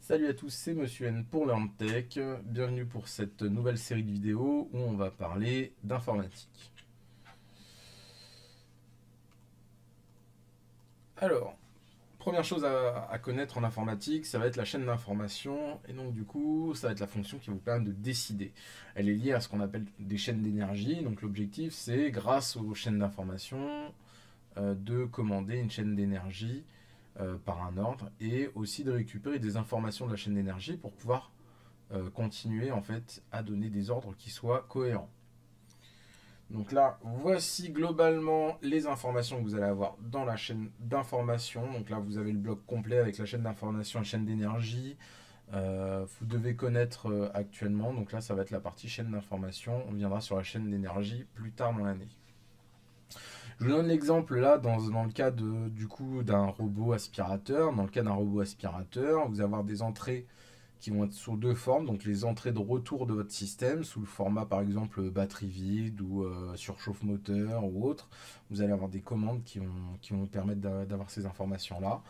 Salut à tous, c'est Monsieur N pour LearnTech. Bienvenue pour cette nouvelle série de vidéos où on va parler d'informatique. Alors, première chose à connaître en informatique, ça va être la chaîne d'information. Et donc du coup, ça va être la fonction qui vous permet de décider. Elle est liée à ce qu'on appelle des chaînes d'énergie. Donc l'objectif, c'est grâce aux chaînes d'information, de commander une chaîne d'énergie par un ordre et aussi de récupérer des informations de la chaîne d'énergie pour pouvoir continuer en fait à donner des ordres qui soient cohérents. Donc là, voici globalement les informations que vous allez avoir dans la chaîne d'information. Donc là, vous avez le bloc complet avec la chaîne d'information et la chaîne d'énergie. Vous devez connaître actuellement. Donc là, ça va être la partie chaîne d'information. On viendra sur la chaîne d'énergie plus tard dans l'année. Je vous donne l'exemple là dans le cas du coup d'un robot aspirateur. Dans le cas d'un robot aspirateur, vous allez avoir des entrées qui vont être sous deux formes, donc les entrées de retour de votre système, sous le format par exemple batterie vide ou surchauffe moteur ou autre. Vous allez avoir des commandes qui vont vous permettre d'avoir ces informations-là.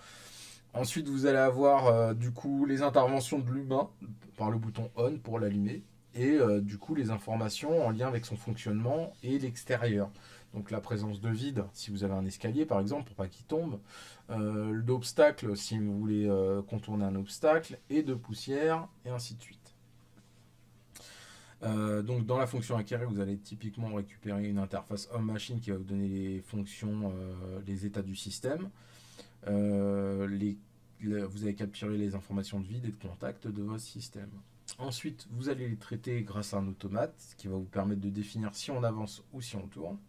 Ensuite, vous allez avoir du coup les interventions de l'humain par le bouton on pour l'allumer et du coup les informations en lien avec son fonctionnement et l'extérieur. Donc la présence de vide si vous avez un escalier par exemple pour pas qu'il tombe, d'obstacles si vous voulez contourner un obstacle et de poussière et ainsi de suite. Donc dans la fonction acquérir, vous allez typiquement récupérer une interface homme-machine qui va vous donner les fonctions, les états du système. Vous allez capturer les informations de vide et de contact de votre système. Ensuite, vous allez les traiter grâce à un automate qui va vous permettre de définir si on avance ou si on tourne.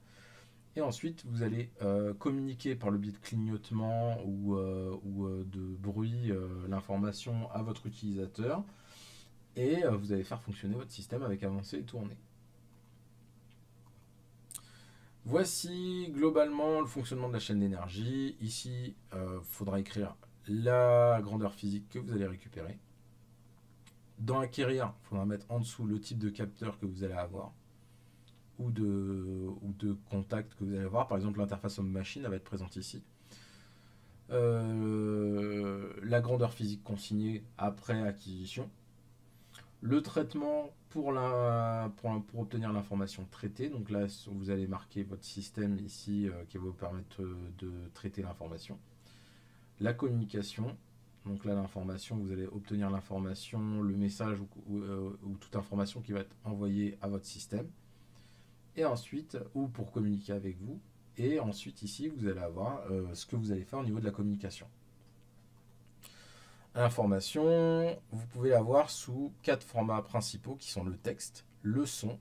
Et ensuite, vous allez communiquer par le biais de clignotement ou de bruit l'information à votre utilisateur. Et vous allez faire fonctionner votre système avec avancer et tourner. Voici globalement le fonctionnement de la chaîne d'énergie. Ici, il faudra écrire la grandeur physique que vous allez récupérer. Dans acquérir, il faudra mettre en dessous le type de capteur que vous allez avoir ou de contact que vous allez avoir. Par exemple, l'interface homme-machine va être présente ici. La grandeur physique consignée après acquisition. Le traitement pour obtenir l'information traitée. Donc là, vous allez marquer votre système ici qui va vous permettre de traiter l'information. La communication. Donc là, l'information, vous allez obtenir l'information, le message ou toute information qui va être envoyée à votre système. Et ensuite, ou pour communiquer avec vous. Et ensuite, ici, vous allez avoir ce que vous allez faire au niveau de la communication. L'information, vous pouvez l'avoir sous 4 formats principaux qui sont le texte, le son,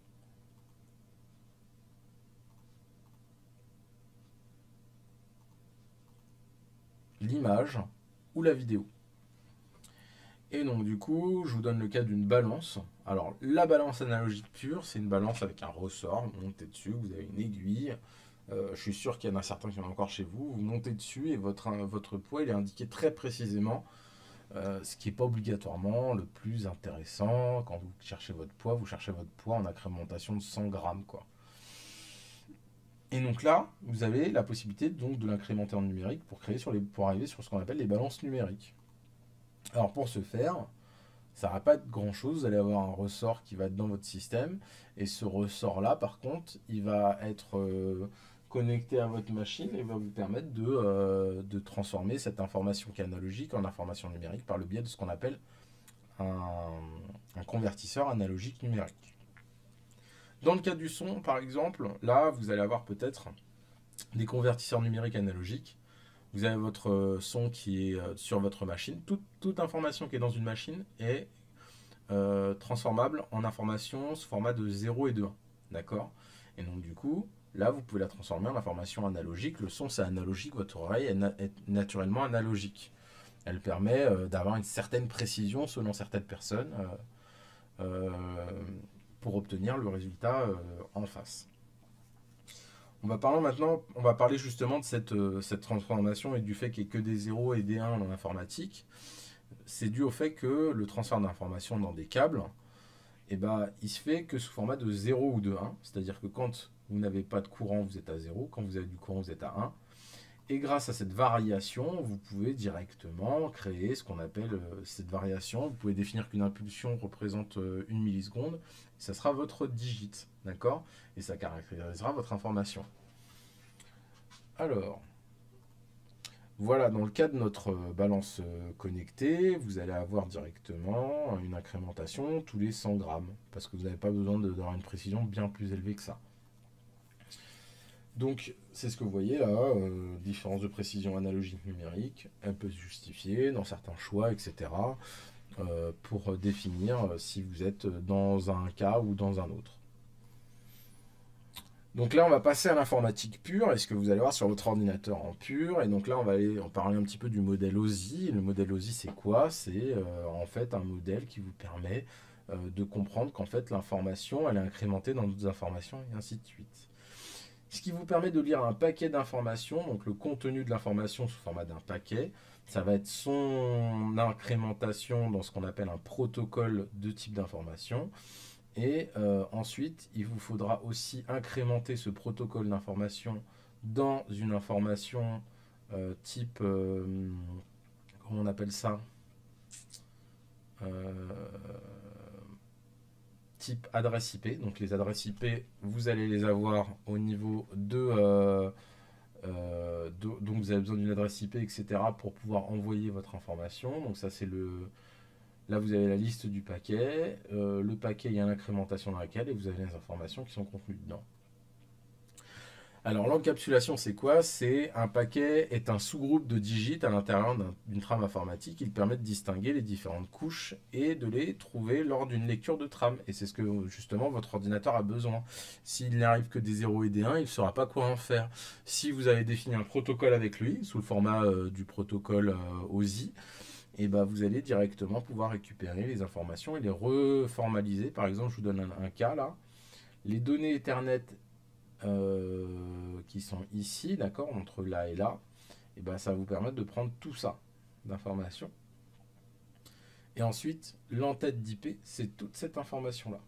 l'image ou la vidéo. Et donc du coup, je vous donne le cas d'une balance. Alors la balance analogique pure, c'est une balance avec un ressort, vous montez dessus, vous avez une aiguille. Je suis sûr qu'il y en a certains qui en ont encore chez vous. Vous montez dessus et votre poids il est indiqué très précisément. Ce qui n'est pas obligatoirement le plus intéressant. Quand vous cherchez votre poids, vous cherchez votre poids en incrémentation de 100 grammes, quoi. Et donc là, vous avez la possibilité donc de l'incrémenter en numérique pour arriver sur ce qu'on appelle les balances numériques. Alors pour ce faire, ça ne va pas être grand chose. Vous allez avoir un ressort qui va être dans votre système. Et ce ressort-là, par contre, il va être connecté à votre machine et va vous permettre de transformer cette information qui est analogique en information numérique par le biais de ce qu'on appelle un convertisseur analogique numérique. Dans le cas du son, par exemple, là, vous allez avoir peut-être des convertisseurs numériques analogiques. Vous avez votre son qui est sur votre machine. Toute information qui est dans une machine est transformable en information sous format de 0 et de 1. D'accord? Et donc du coup, là, vous pouvez la transformer en information analogique. Le son, c'est analogique. Votre oreille est naturellement analogique. Elle permet d'avoir une certaine précision selon certaines personnes pour obtenir le résultat en face. On va parler justement de cette transformation et du fait qu'il n'y ait que des 0 et des 1 en informatique. C'est dû au fait que le transfert d'informations dans des câbles, il se fait que sous format de 0 ou de 1. C'est-à-dire que quand vous n'avez pas de courant, vous êtes à 0. Quand vous avez du courant, vous êtes à 1. Et grâce à cette variation, vous pouvez directement créer ce qu'on appelle cette variation. Vous pouvez définir qu'une impulsion représente 1 milliseconde. Ça sera votre digit, d'accord? Et ça caractérisera votre information. Alors, voilà, dans le cas de notre balance connectée, vous allez avoir directement une incrémentation tous les 100 grammes, parce que vous n'avez pas besoin d'avoir une précision bien plus élevée que ça. Donc, c'est ce que vous voyez là, différence de précision analogique numérique, elle peut se justifier dans certains choix, etc., pour définir si vous êtes dans un cas ou dans un autre. Donc là, on va passer à l'informatique pure, et ce que vous allez voir sur votre ordinateur en pur. Et donc là, on va aller en parler un petit peu du modèle OSI. Le modèle OSI, c'est quoi? C'est en fait un modèle qui vous permet de comprendre qu'en fait, l'information, elle est incrémentée dans d'autres informations, et ainsi de suite. Ce qui vous permet de lire un paquet d'informations, donc le contenu de l'information sous format d'un paquet. Ça va être son incrémentation dans ce qu'on appelle un protocole de type d'information. Et ensuite, il vous faudra aussi incrémenter ce protocole d'information dans une information type, comment on appelle ça? Type adresse IP. Donc les adresses IP, vous allez les avoir au niveau donc vous avez besoin d'une adresse IP, etc. pour pouvoir envoyer votre information. Donc ça c'est le... Là, vous avez la liste du paquet. Le paquet, il y a l'incrémentation dans laquelle et vous avez les informations qui sont contenues dedans. Alors, l'encapsulation, c'est quoi? C'est un paquet est un sous-groupe de digits à l'intérieur d'une trame informatique. Il permet de distinguer les différentes couches et de les trouver lors d'une lecture de trame. Et c'est ce que, justement, votre ordinateur a besoin. S'il n'arrive que des 0 et des 1, il ne saura pas quoi en faire. Si vous avez défini un protocole avec lui, sous le format du protocole OSI, et bah vous allez directement pouvoir récupérer les informations et les reformaliser. Par exemple, je vous donne un cas là. Les données Ethernet qui sont ici, d'accord, entre là et là, et bah ça va vous permettre de prendre tout ça d'informations. Et ensuite, l'entête d'IP, c'est toute cette information-là.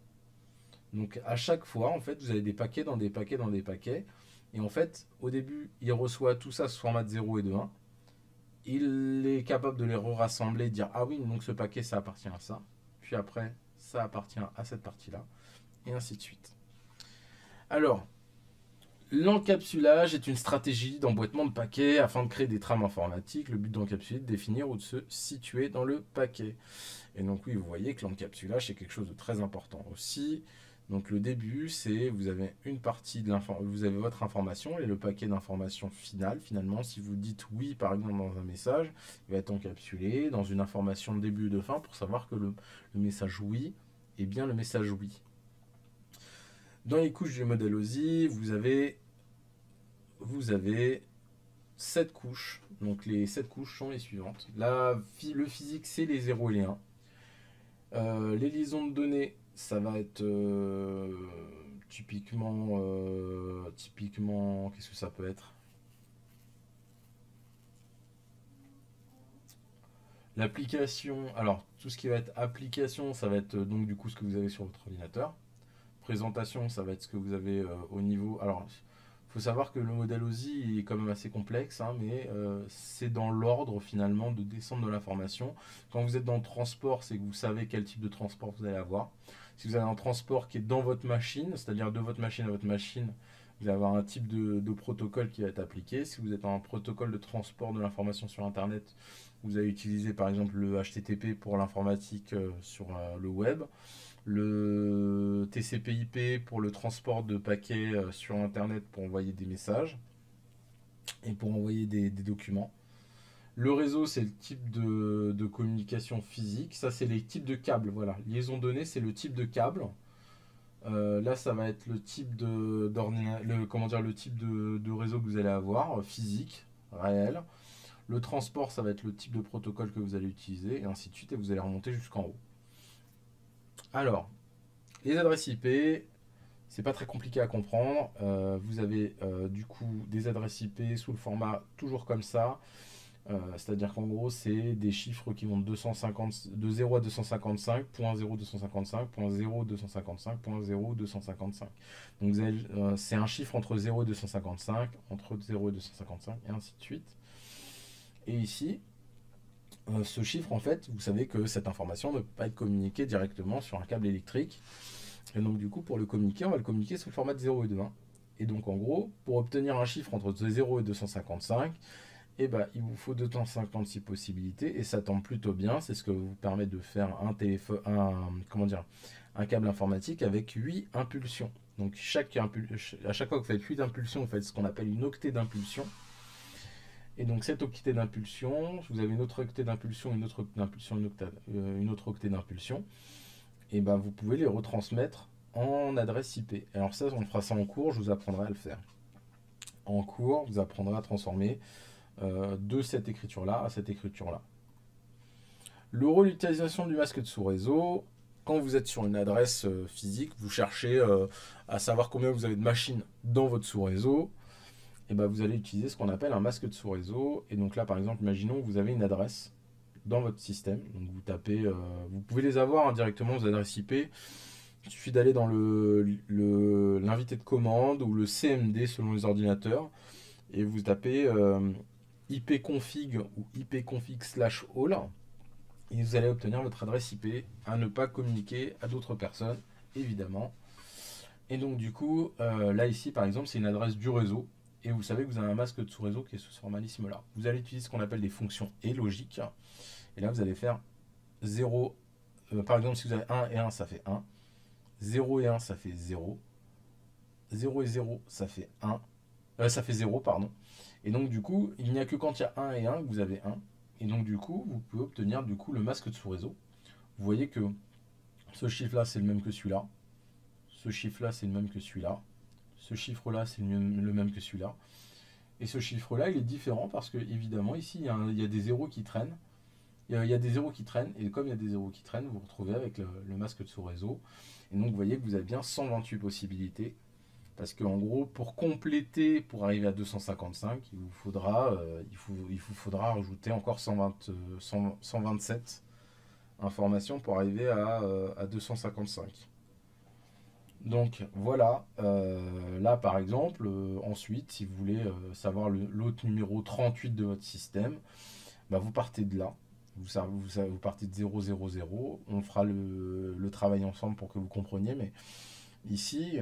Donc à chaque fois, en fait, vous avez des paquets dans des paquets dans des paquets. Et en fait, au début, il reçoit tout ça sous format de 0 et de 1. Il est capable de les rassembler, dire ah oui, donc ce paquet ça appartient à ça, puis après ça appartient à cette partie-là, et ainsi de suite. Alors, l'encapsulage est une stratégie d'emboîtement de paquets afin de créer des trames informatiques. Le but d'encapsuler est de définir où de se situer dans le paquet. Et donc oui, vous voyez que l'encapsulage c'est quelque chose de très important aussi. Donc le début, c'est vous avez une partie de l'information, vous avez votre information et le paquet d'informations finale. Finalement, si vous dites oui, par exemple, dans un message, il va être encapsulé dans une information de début et de fin pour savoir que le message oui est bien le message oui. Dans les couches du modèle OSI, vous avez 7 couches. Donc les 7 couches sont les suivantes. Le physique, c'est les 0 et les 1. Les liaisons de données, ça va être typiquement, qu'est-ce que ça peut être? L'application, alors tout ce qui va être application, ça va être donc du coup ce que vous avez sur votre ordinateur. Présentation, ça va être ce que vous avez au niveau. Alors, il faut savoir que le modèle OSI est quand même assez complexe, hein, mais c'est dans l'ordre finalement de descendre de l'information. Quand vous êtes dans le transport, c'est que vous savez quel type de transport vous allez avoir. Si vous avez un transport qui est dans votre machine, c'est-à-dire de votre machine à votre machine, vous allez avoir un type de protocole qui va être appliqué. Si vous êtes en protocole de transport de l'information sur Internet, vous allez utiliser par exemple le HTTP pour l'informatique sur le web, le TCP/IP pour le transport de paquets sur Internet pour envoyer des messages et pour envoyer des documents. Le réseau, c'est le type de communication physique. Ça, c'est les types de câbles. Voilà. Liaison donnée, c'est le type de câble. Là, ça va être le type le type de réseau que vous allez avoir, physique, réel. Le transport, ça va être le type de protocole que vous allez utiliser, et ainsi de suite, et vous allez remonter jusqu'en haut. Alors, les adresses IP, c'est pas très compliqué à comprendre. Vous avez du coup des adresses IP sous le format toujours comme ça. C'est-à-dire qu'en gros, c'est des chiffres qui vont de 0 à 255, .0 255, .0 255, .0 255. Donc c'est un chiffre entre 0 et 255, entre 0 et 255, et ainsi de suite. Et ici, ce chiffre, en fait, vous savez que cette information ne peut pas être communiquée directement sur un câble électrique. Et donc, du coup, pour le communiquer, on va le communiquer sous le format de 0 et de 1. Et donc, en gros, pour obtenir un chiffre entre 0 et 255, eh ben, il vous faut 256 possibilités. Et ça tombe plutôt bien. C'est ce que vous permet de faire un câble informatique avec 8 impulsions. Donc, à chaque fois que vous faites 8 impulsions, vous faites ce qu'on appelle une octée d'impulsion. Et donc cette octée d'impulsion, vous avez une autre octée d'impulsion, une autre octée d'impulsion, une autre octée d'impulsion, et ben vous pouvez les retransmettre en adresse IP. Alors ça, on fera ça en cours, je vous apprendrai à le faire. En cours, vous apprendrez à transformer de cette écriture-là à cette écriture-là. Le rôle d'utilisation du masque de sous-réseau, quand vous êtes sur une adresse physique, vous cherchez à savoir combien vous avez de machines dans votre sous-réseau, et ben vous allez utiliser ce qu'on appelle un masque de sous-réseau. Et donc là, par exemple, imaginons que vous avez une adresse dans votre système. Donc vous tapez, vous pouvez les avoir directement, vos adresses IP. Il suffit d'aller dans l'invité de commande ou le CMD selon les ordinateurs. Et vous tapez ipconfig ou ipconfig/all. Et vous allez obtenir votre adresse IP à ne pas communiquer à d'autres personnes, évidemment. Et donc du coup, là ici, par exemple, c'est une adresse du réseau. Et vous savez que vous avez un masque de sous-réseau qui est sous ce formalisme-là. Vous allez utiliser ce qu'on appelle des fonctions et logiques. Et là, vous allez faire 0. Par exemple, si vous avez 1 et 1, ça fait 1. 0 et 1, ça fait 0. 0 et 0, ça fait 1. Ça fait 0, pardon. Et donc, du coup, il n'y a que quand il y a 1 et 1 que vous avez 1. Et donc, du coup, vous pouvez obtenir du coup le masque de sous-réseau. Vous voyez que ce chiffre-là, c'est le même que celui-là. Ce chiffre-là, c'est le même que celui-là. Ce chiffre-là, c'est le même que celui-là. Et ce chiffre-là, il est différent parce que, évidemment, ici, il y a des zéros qui traînent. Il y a des zéros qui traînent. Et comme il y a des zéros qui traînent, vous vous retrouvez avec le masque de sous-réseau. Et donc, vous voyez que vous avez bien 128 possibilités. Parce qu'en gros, pour compléter, pour arriver à 255, il vous faudra rajouter encore 127 informations pour arriver à 255. Donc voilà, là par exemple, ensuite, si vous voulez savoir l'autre numéro 38 de votre système, bah, vous partez de là, vous partez de 0, 0, 0, on fera le travail ensemble pour que vous compreniez, mais ici,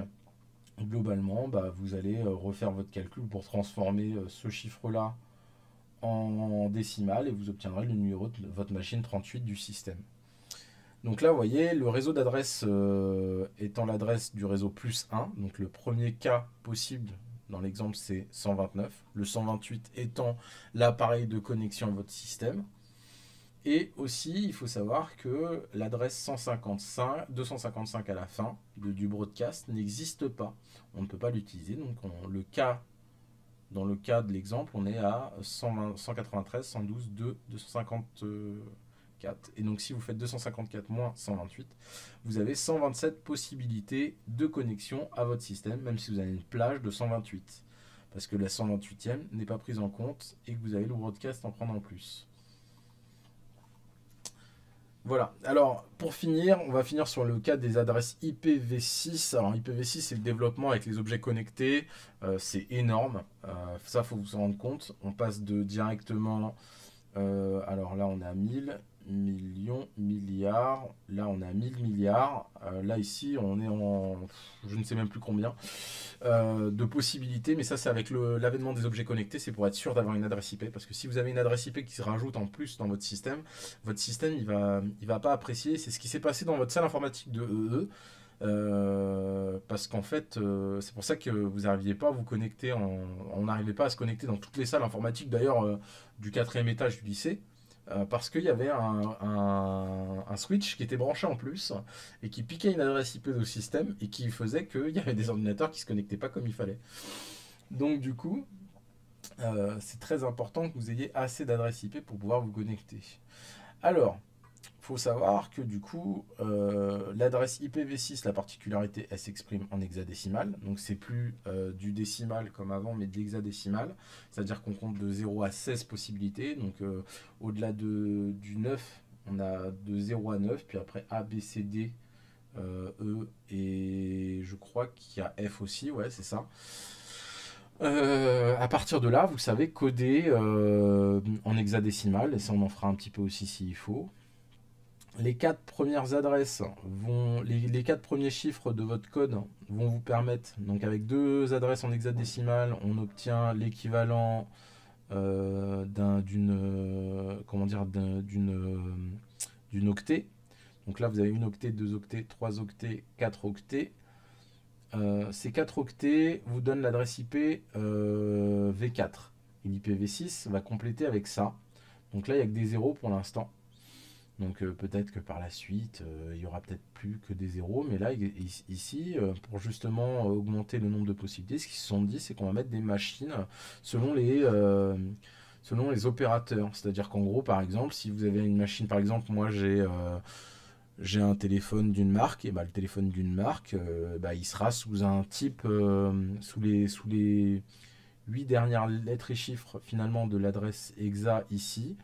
globalement, bah, vous allez refaire votre calcul pour transformer ce chiffre-là en décimal et vous obtiendrez le numéro de votre machine 38 du système. Donc là, vous voyez, le réseau d'adresses étant l'adresse du réseau plus 1, donc le premier cas possible dans l'exemple c'est 129, le 128 étant l'appareil de connexion à votre système. Et aussi, il faut savoir que l'adresse 255 à la fin du broadcast n'existe pas. On ne peut pas l'utiliser, donc dans le cas de l'exemple, on est à 193, 112, 2, 250. Et donc si vous faites 254 moins 128, vous avez 127 possibilités de connexion à votre système, même si vous avez une plage de 128. Parce que la 128e n'est pas prise en compte et que vous avez le broadcast en prendre en plus. Voilà, alors pour finir, on va finir sur le cas des adresses IPv6. Alors IPv6 c'est le développement avec les objets connectés, c'est énorme, ça faut vous en rendre compte. On passe de directement, alors là on a 1000 millions, milliards, là on a 1000 milliards, là ici on est en, je ne sais même plus combien, de possibilités, mais ça c'est avec l'avènement des objets connectés, c'est pour être sûr d'avoir une adresse IP, parce que si vous avez une adresse IP qui se rajoute en plus dans votre système il va pas apprécier. C'est ce qui s'est passé dans votre salle informatique de parce qu'en fait c'est pour ça que vous n'arriviez pas à vous connecter, on n'arrivait pas à se connecter dans toutes les salles informatiques d'ailleurs du 4e étage du lycée. Parce qu'il y avait un switch qui était branché en plus et qui piquait une adresse IP au système et qui faisait qu'il y avait des ordinateurs qui ne se connectaient pas comme il fallait. Donc du coup, c'est très important que vous ayez assez d'adresses IP pour pouvoir vous connecter. Alors, il faut savoir que du coup, l'adresse IPv6, la particularité, elle s'exprime en hexadécimal. Donc c'est plus du décimal comme avant, mais de l'hexadécimal. C'est-à-dire qu'on compte de 0 à 16 possibilités. Donc au-delà du 9, on a de 0 à 9, puis après A, B, C, D, E, et je crois qu'il y a F aussi, ouais, c'est ça. À partir de là, vous savez coder en hexadécimal, et ça on en fera un petit peu aussi s'il faut. Les 4 premières adresses vont, les 4 premiers chiffres de votre code vont vous permettre, donc avec 2 adresses en hexadécimal, on obtient l'équivalent comment dire, d'une octet. Donc là, vous avez une octet, 2 octets, 3 octets, 4 octets. Ces 4 octets vous donnent l'adresse IP V4. Et l'IPv6 va compléter avec ça. Donc là, il n'y a que des zéros pour l'instant. Donc peut-être que par la suite, il y aura peut-être plus que des zéros. Mais là, ici, pour justement augmenter le nombre de possibilités, ce qu'ils se sont dit, c'est qu'on va mettre des machines selon les opérateurs. C'est-à-dire qu'en gros, par exemple, si vous avez une machine, par exemple, moi j'ai un téléphone d'une marque, et bah, le téléphone d'une marque, bah, il sera sous un type, sous les 8 dernières lettres et chiffres finalement de l'adresse exa ici,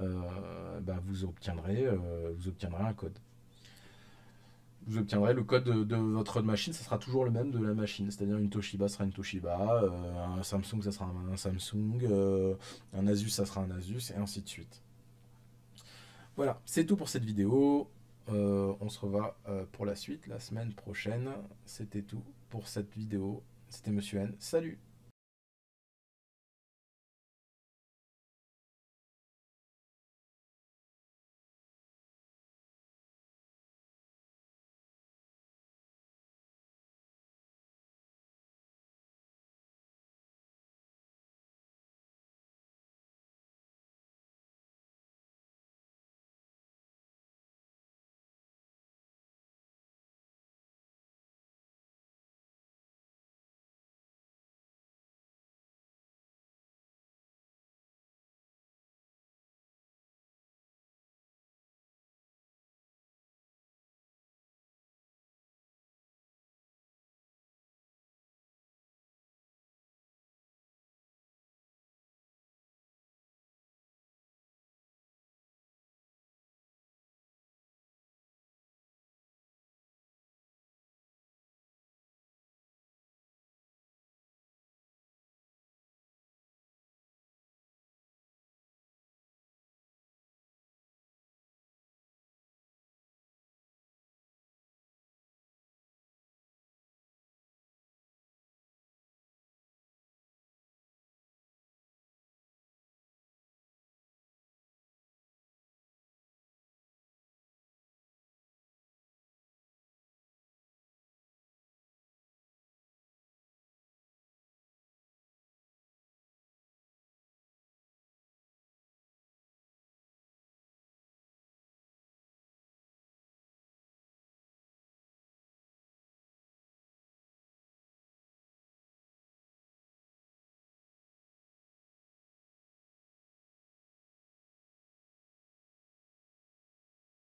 bah, vous obtiendrez un code. Vous obtiendrez le code de votre machine, ça sera toujours le même de la machine, c'est-à-dire une Toshiba sera une Toshiba, un Samsung ça sera un Samsung, un Asus ça sera un Asus, et ainsi de suite. Voilà, c'est tout pour cette vidéo. On se revoit pour la suite la semaine prochaine. C'était tout pour cette vidéo. C'était Monsieur N. Salut!